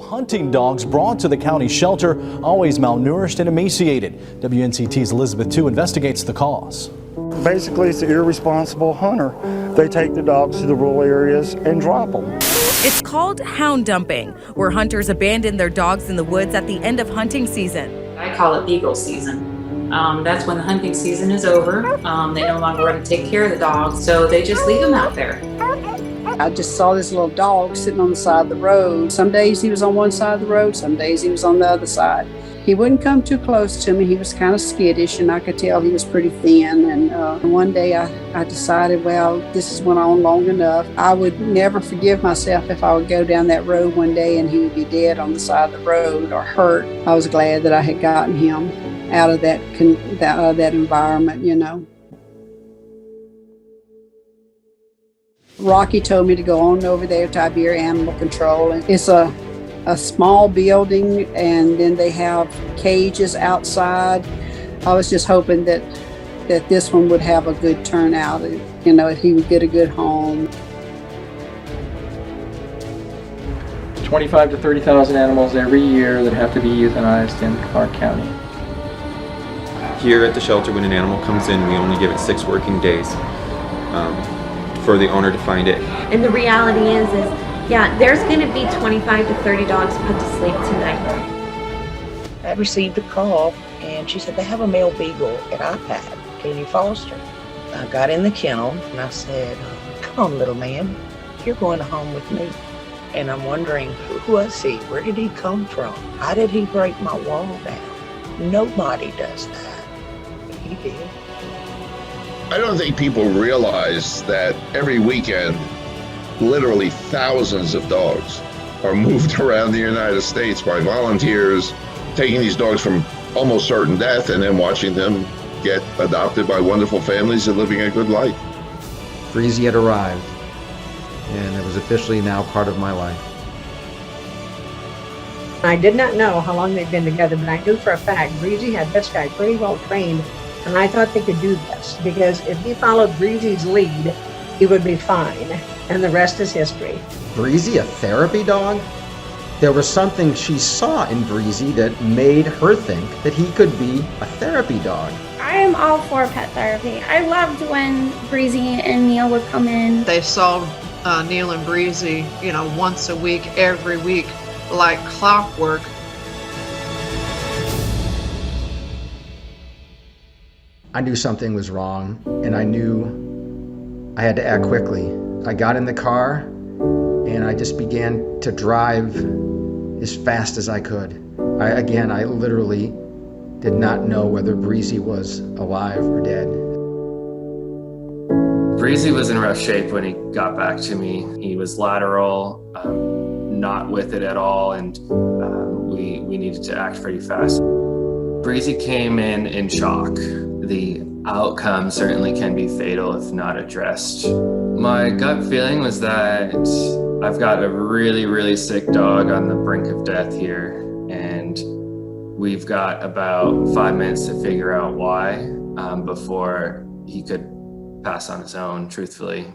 hunting dogs brought to the county shelter, always malnourished and emaciated. WNCT's Elizabeth Tu investigates the cause. Basically, it's an irresponsible hunter. They take the dogs to the rural areas and drop them. It's called hound dumping, where hunters abandon their dogs in the woods at the end of hunting season. I call it beagle season. That's when the hunting season is over. They no longer want to take care of the dogs, so they just leave them out there. I just saw this little dog sitting on the side of the road. Some days he was on one side of the road, some days he was on the other side. He wouldn't come too close to me. He was kind of skittish, and I could tell he was pretty thin. And one day I decided, well, this has went on long enough. I would never forgive myself if I would go down that road one day and he would be dead on the side of the road or hurt. I was glad that I had gotten him out of that environment, you know. Rocky told me to go on over there to Iberia Animal Control. It's a small building, and then they have cages outside. I was just hoping that this one would have a good turnout, you know, if he would get a good home. 25 to 30,000 animals every year that have to be euthanized in our county. Here at the shelter, when an animal comes in, we only give it 6 working days for the owner to find it. And the reality is yeah, there's going to be 25 to 30 dogs put to sleep tonight. I received a call, and she said, they have a male beagle at iPad. Can you foster? I got in the kennel, and I said, come on, little man. You're going home with me. And I'm wondering, who was he? Where did he come from? How did he break my wall down? Nobody does that. But he did. I don't think people realize that every weekend, literally thousands of dogs are moved around the United States by volunteers, taking these dogs from almost certain death and then watching them get adopted by wonderful families and living a good life. Breezy had arrived, and it was officially now part of my life. I did not know how long they'd been together, but I knew for a fact Breezy had this guy pretty well trained, and I thought they could do this, because if he followed Breezy's lead, he would be fine, and the rest is history. Breezy, a therapy dog? There was something she saw in Breezy that made her think that he could be a therapy dog. I am all for pet therapy. I loved when Breezy and Neil would come in. They saw Neil and Breezy, you know, once a week, every week, like clockwork. I knew something was wrong, and I knew I had to act quickly. I got in the car, and I just began to drive as fast as I could. I literally did not know whether Breezy was alive or dead. Breezy was in rough shape when he got back to me. He was lateral, not with it at all, and we needed to act pretty fast. Breezy came in shock. The outcome certainly can be fatal if not addressed. My gut feeling was that I've got a really, really sick dog on the brink of death here, and we've got about 5 minutes to figure out why before he could pass on his own, truthfully.